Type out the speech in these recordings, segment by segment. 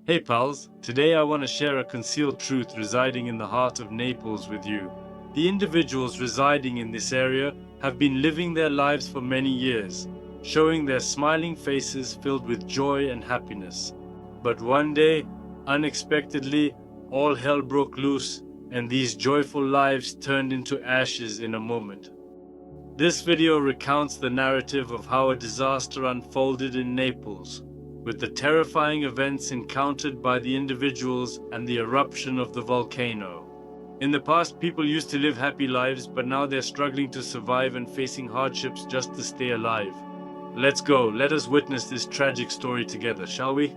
Hey pals, today I want to share a concealed truth residing in the heart of Naples with you. The individuals residing in this area have been living their lives for many years, showing their smiling faces filled with joy and happiness. But one day, unexpectedly, all hell broke loose and these joyful lives turned into ashes in a moment. This video recounts the narrative of how a disaster unfolded in Naples, with the terrifying events encountered by the individuals and the eruption of the volcano. In the past, people used to live happy lives, but now they're struggling to survive and facing hardships just to stay alive. Let's go, let us witness this tragic story together, shall we?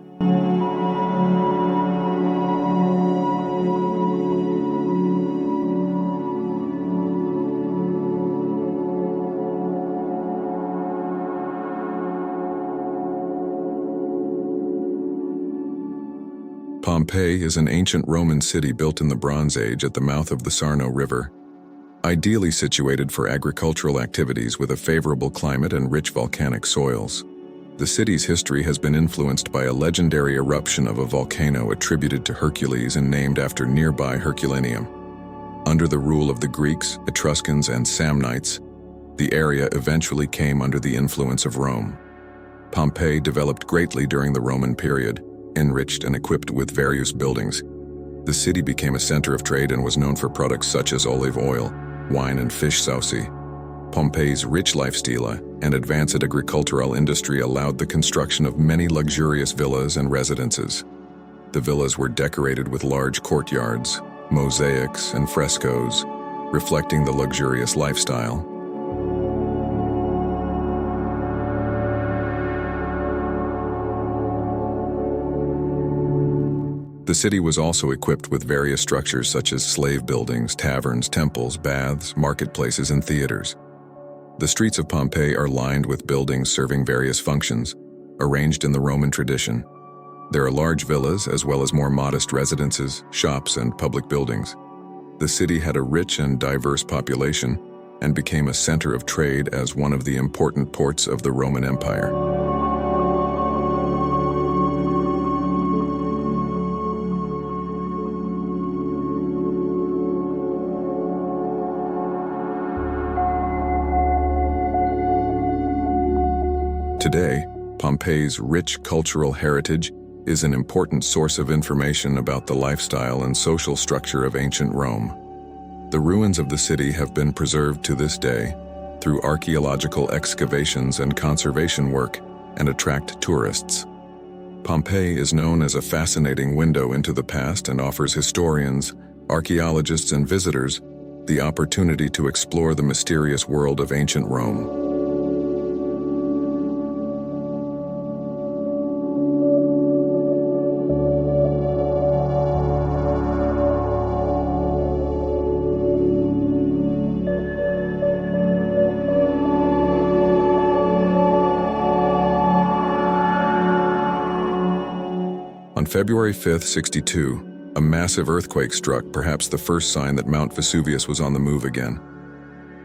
Pompeii is an ancient Roman city built in the Bronze Age at the mouth of the Sarno River. Ideally situated for agricultural activities with a favorable climate and rich volcanic soils. The city's history has been influenced by a legendary eruption of a volcano attributed to Hercules and named after nearby Herculaneum. Under the rule of the Greeks, Etruscans, and Samnites, the area eventually came under the influence of Rome. Pompeii developed greatly during the Roman period, enriched and equipped with various buildings. The city became a center of trade and was known for products such as olive oil, wine, and fish saucy. Pompeii's rich lifestyle and advanced agricultural industry allowed the construction of many luxurious villas and residences. The villas were decorated with large courtyards, mosaics, and frescoes, reflecting the luxurious lifestyle. The city was also equipped with various structures such as slave buildings, taverns, temples, baths, marketplaces, and theaters. The streets of Pompeii are lined with buildings serving various functions, arranged in the Roman tradition. There are large villas as well as more modest residences, shops, and public buildings. The city had a rich and diverse population and became a center of trade as one of the important ports of the Roman Empire. Today, Pompeii's rich cultural heritage is an important source of information about the lifestyle and social structure of ancient Rome. The ruins of the city have been preserved to this day through archaeological excavations and conservation work and attract tourists. Pompeii is known as a fascinating window into the past and offers historians, archaeologists, and visitors the opportunity to explore the mysterious world of ancient Rome. On February 5, 62, a massive earthquake struck, perhaps the first sign that Mount Vesuvius was on the move again.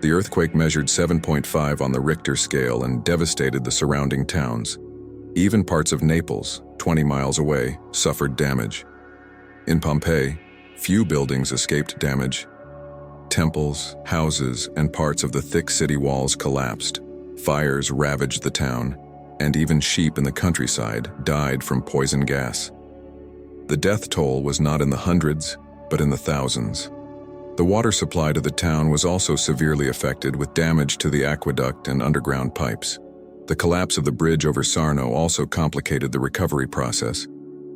The earthquake measured 7.5 on the Richter scale and devastated the surrounding towns. Even parts of Naples, 20 miles away, suffered damage. In Pompeii, few buildings escaped damage. Temples, houses, and parts of the thick city walls collapsed. Fires ravaged the town, and even sheep in the countryside died from poison gas. The death toll was not in the hundreds, but in the thousands. The water supply to the town was also severely affected, with damage to the aqueduct and underground pipes. The collapse of the bridge over Sarno also complicated the recovery process.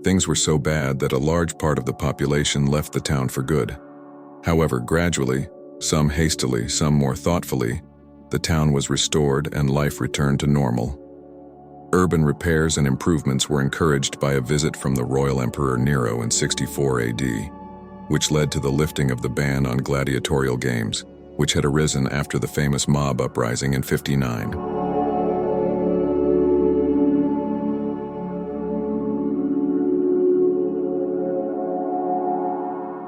Things were so bad that a large part of the population left the town for good. However, gradually, some hastily, some more thoughtfully, the town was restored and life returned to normal. Urban repairs and improvements were encouraged by a visit from the royal emperor Nero in 64 AD, which led to the lifting of the ban on gladiatorial games, which had arisen after the famous mob uprising in 59.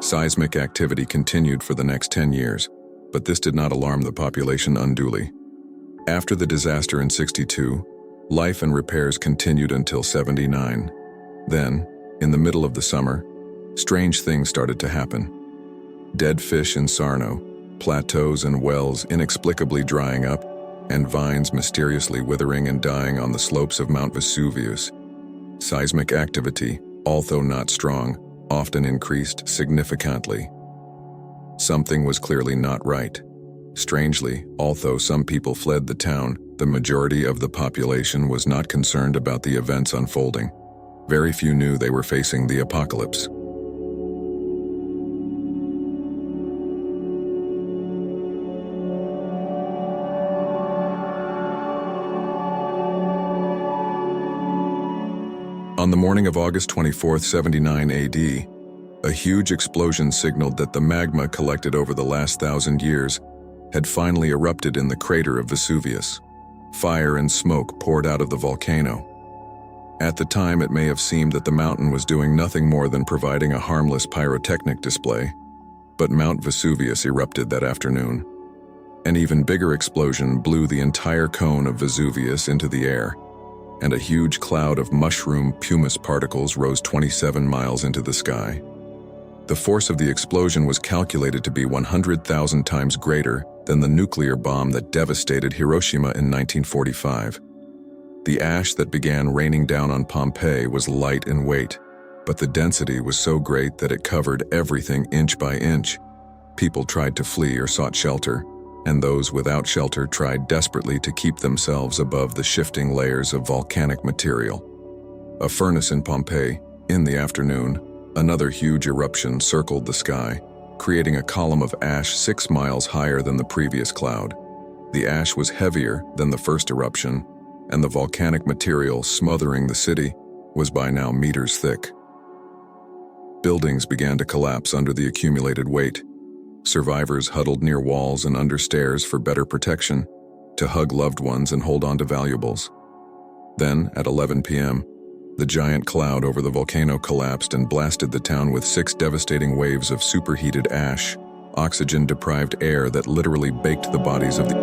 Seismic activity continued for the next 10 years, but this did not alarm the population unduly. After the disaster in 62, life and repairs continued until 79. Then, In the middle of the summer, strange things started to happen. Dead fish in Sarno, plateaus and wells inexplicably drying up, and vines mysteriously withering and dying on the slopes of Mount Vesuvius. Seismic activity, although not strong, often increased significantly. Something was clearly not right. Strangely, although some people fled the town, the majority of the population was not concerned about the events unfolding. Very few knew they were facing the apocalypse. On the morning of August 24, 79 AD, a huge explosion signaled that the magma collected over the last 1,000 years had finally erupted in the crater of Vesuvius. Fire and smoke poured out of the volcano. At the time, it may have seemed that the mountain was doing nothing more than providing a harmless pyrotechnic display, but Mount Vesuvius erupted that afternoon. An even bigger explosion blew the entire cone of Vesuvius into the air, and a huge cloud of mushroom pumice particles rose 27 miles into the sky. The force of the explosion was calculated to be 100,000 times greater than the nuclear bomb that devastated Hiroshima in 1945. The ash that began raining down on Pompeii was light in weight, but the density was so great that it covered everything inch by inch. People tried to flee or sought shelter, and those without shelter tried desperately to keep themselves above the shifting layers of volcanic material. A furnace in Pompeii, in the afternoon, another huge eruption circled the sky, creating a column of ash 6 miles higher than the previous cloud. The ash was heavier than the first eruption, and the volcanic material smothering the city was by now meters thick. Buildings began to collapse under the accumulated weight. Survivors huddled near walls and under stairs for better protection, to hug loved ones and hold on to valuables. Then, at 11 p.m., the giant cloud over the volcano collapsed and blasted the town with 6 devastating waves of superheated ash, oxygen-deprived air that literally baked the bodies of the